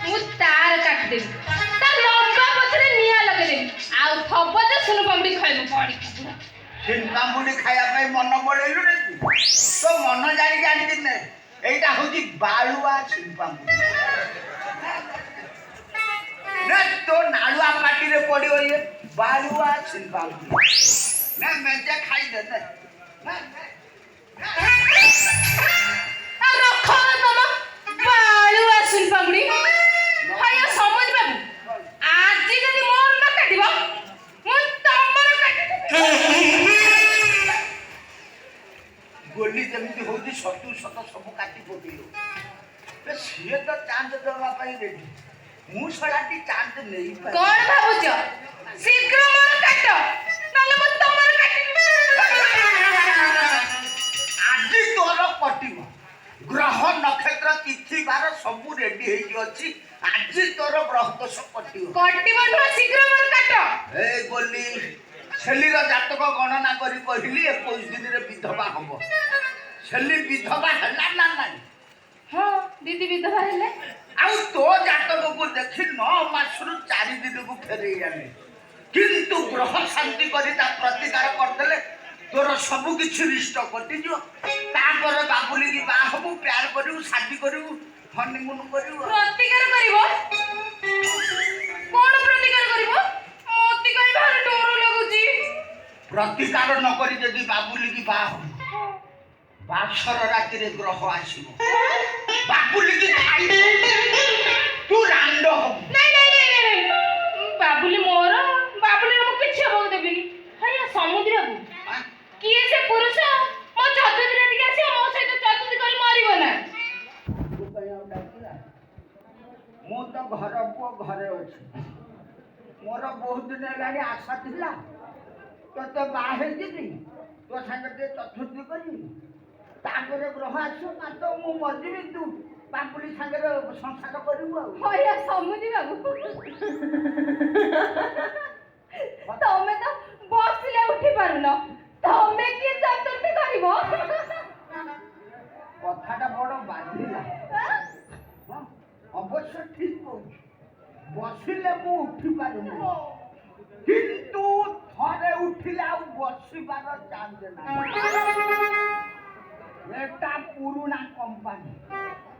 ମୁଁ ତାର କାଟିଦେବି ତା ଲମ୍ବା ପଛରେ ନିଆଁ ଲଗେଇଦେବି ଆଉ ଥବ ଯେ ସୁନ ପାମ୍ପୁଡି ଖାଇବୁ ପଡି ପାମ୍ପୁଡି ଖାଇବା ପାଇଁ ମନ ପଳେଇଲୁ ରେ ତୋ ମନ ଜାଣିକି ଆଣିକି ନେ ଏଇଟା ହଉଛି ବାଳୁଆ ପାମ୍ପୁଡି ନା ତୋ ନାଳୁଆ ପାଟିରେ ପଡିବ ଇଏ ବାଳୁଆ ପାମ୍ପୁଡି ନା ମେଞ୍ଚେ ଖାଇଦେ ନେ ରଖ ତମ ବାଳୁଆ ସୁନ ପାମ୍ପୁଡି ହାୟ ସମୁଦ୍ର ବାବୁ ଆଜି ଯଦି ମୋର ନ କାଟିବ ମୁଁ ତମର କାଟିଦେବି ଗୋଲି ଯେମିତି ହଉଛି ସତୁ ସତ ସବୁ କାଟି ପକେଇଲୁ ସିଏ ତ ଚାନ୍ଦ ଦେବା ପାଇଁ ରେଡି ମୁଁ ଶଳାଟି ଚାନ୍ଦ ନେଇ କଣ ଭାବୁଛ ଶୀଘ୍ର ମୋର କାଟ ନହେଲେ ମୁଁ ତମର କାଟିବି ଆଜି ତୋର କଟିବ ଗ୍ରହ ନକ୍ଷତ୍ର ତିଥି ବାର ସବୁ ରେଡି ହେଇକି ଅଛି ଆଜି ତୋର ଗ୍ରହ ଦୋଷ କଟିବ କଟିବ ନୁହଁ ଶୀଘ୍ର ମୋର କାଟ ଏ ଗୋଲି ଛେଲିର ଜାତକ ଗଣନା କରି କହିଲି 21 ଦିନରେ ବିଧବା ହବ ଛେଲି ବିଧବା ହେଲା ନା ନାଇଁ ହଁ ଦିଦି ବିଧବା ହେଲେ ଆଉ ତୋ ଜାତକକୁ ଦେଖି 9 ମାସରୁ 4 ଦିନକୁ ଫେରେଇ ଆନେ କିନ୍ତୁ ଗ୍ରହ ଶାନ୍ତି କରି ତା ପ୍ରତିକାର କରିଦେଲେ ତୋର ସବୁ କିଛି ରିଷ୍ଟ କଟିଯିବ ତାପରେ ବାବୁଲିକି ବାହା ହବୁ ପ୍ୟାର କରିବୁ ଶାଦି କରିବୁ ହନିମୁନ କରିବୁ ପ୍ରତିକାର କରିବ କଣ ପ୍ରତିକାର କରିବ ମତେ କାଇଁ ଭାରି ଡର ଲାଗୁଛି ପ୍ରତିକାର ନ କରି ଯଦି ବାବୁଲିକି ବାହା ହବୁ ବାସର ରାତିରେ ଗ୍ରହ ଆସିବ ବାବୁଲିକି ଖାଇବୁ ତୁ ରାଣ୍ଡ ହବୁ ବାବୁଲି ମୋର ବାବୁଲିର ମୁଁ କିଛି ହବାକୁ ଦେବିନି ହାୟା ସମୁଦ୍ର ବାବୁ କିଏ ସେ ପୁରୁଷ ମୋ ଚତୁର୍ଥୀରେ ଟିକେ ଆସିବ ମୋ ସହିତ ଚତୁର୍ଥୀ କରି ମରିବ ନା ମୁଁ ତ ଘର ପୁଅ ଘରେ ଅଛି ମୋର ବହୁତ ଦିନ ହେଲାଣି ଆଶା ଥିଲା ତୋତେ ବାହା ହେଇଯିବି ତୋ ସାଙ୍ଗେ ଟିକେ ଚତୁର୍ଥୀ କରିବି ତାପରେ ଗ୍ରହ ଆସିବ ମାତ୍ର ମୁଁ ମରିଯିବି ତୁ ବାବୁଲି ସାଙ୍ଗରେ ସଂସାର କରିବୁ ଆଉ ହାୟା ସମୁଦ୍ର ବାବୁ ତମେ ତ ବସିଲେ ଉଠି ପାରୁନ ତମେ କିଏ ଚତୁର୍ଥୀ କରିବ କଥାଟା ବଡ ବାଧିଲା ଅବଶ୍ୟ ଠିକ କହୁଛି ବସିଲେ ମୁଁ ଉଠି ପାରୁନି କିନ୍ତୁ ଥରେ ଉଠିଲେ ଆଉ ବସିବାର ଚାନ୍ସ ନାହିଁ এটা পুরুনা কোম্পানি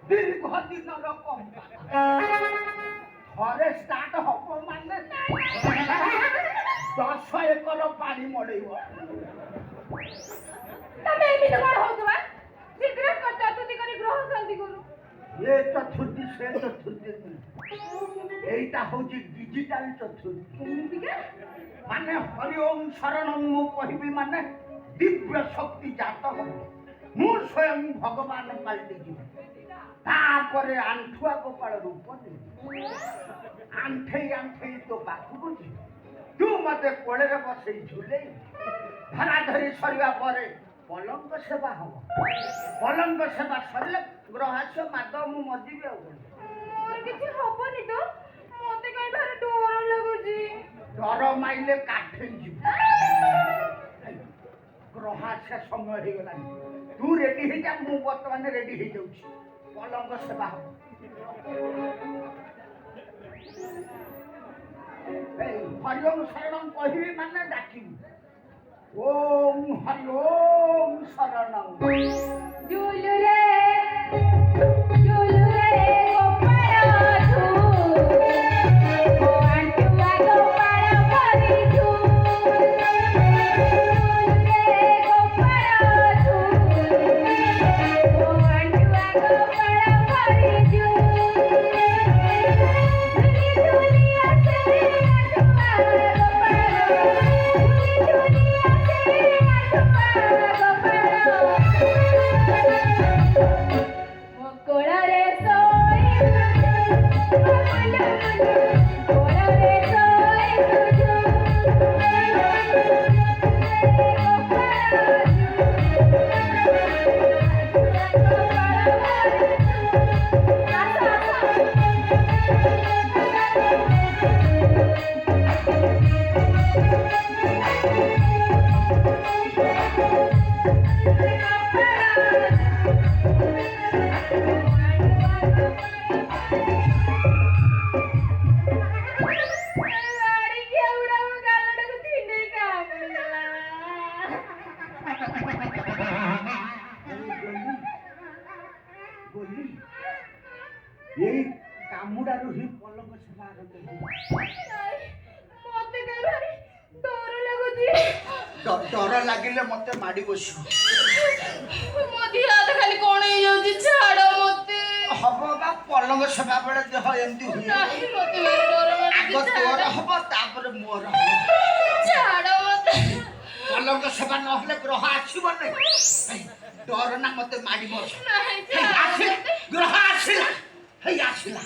দীর্ঘ দিনর কোম্পানি ঘরে স্টার্ট হব মানে 10 একর পানি মড়েইব তবে এমিতি কোন হউতবা শীঘ্র চতুর্থী করে গ্রহ শান্তি করু এ চতুর্থী সে চতুর্থী এইটা হচ্ছে ডিজিটাল চতুর্থী মানে হরি ওম শরণং মু কহিবি মানে দিব্য শক্তি জাত হব ମୁଁ ସ୍ୱୟଂ ଭଗବାନ ପାଲଟିଯିବି ତାପରେ ଆଣ୍ଠୁଆ ଗୋପାଳ ରୂପ ନେବି ଆଣ୍ଠେଇ ଆଣ୍ଠେଇ ତୋ ପାଖକୁ ଯିବି ତୁ ମତେ କୋଳରେ ବସେଇ ଝୁଲେଇ ଧରା ଧରି ସରିବା ପରେ ପଲଙ୍କ ସେବା ହବ ପଲଙ୍କ ସେବା ସରିଲେ ଗ୍ରହ ଆସିବ ମାଦ ମୁଁ ମରିଯିବି ଆଉ ମୋର କିଛି ହବନି ତ ମତେ କାଇଁ ଭାରି ଡର ଲାଗୁଛି ଡର ମାଇଲେ କାଠେଇ ଯିବୁ ଗ୍ରହ ଆସିବା ସମୟ ହେଇଗଲାଣି ତୁ ରେଡି ହେଇଯା ମୁଁ ବର୍ତ୍ତମାନ ରେଡି ହେଇଯାଉଛି ପଲଙ୍କ ସେବା ହବ ହରି ଓମ୍ ଶରଣଂ କହିବି ମାନେ ଡାକିବି ଓମ୍ ହରି ଓମ୍ ଶରଣଂ ଜୁଲୁରେ ଏଇ କାମୁଡାରୁ ହିଁ ପଲଙ୍କ ସେବା ଆରମ୍ଭ ହୁଏ। ମତେ କାଇଁ ଭାରି ଡର ଲାଗୁଛି। ଡର ଲାଗିଲେ ମତେ ମାଡି ବସିବ। ମୋ ଦେହ ହାତ ଖାଲି କଣ ହେଇଯାଉଛି, ଛାଡ ମତେ। ହବ ବା ପଲଙ୍କ ସେବା ବେଳେ ଦେହ ଏମିତି ହୁଏ। ନାହିଁ ମତେ ଭାରି ଡର ଆଗ ମାଡୁଛି, ତୋର ଛାଡ। ହବ ତାପରେ ମୋର ହବ। ଛାଡ ମତେ। ପଲଙ୍କ ସେବା ନହେଲେ ଗ୍ରହ ଆସିବନି। ଡର ନା ମତେ ମାଡି ବସ। ନାହିଁ, ହେଇ ଛାଡ ଆସିଲା ମତେ। ଗ୍ରହ ଆସିଲା। ହେଇ ଆସିଲା।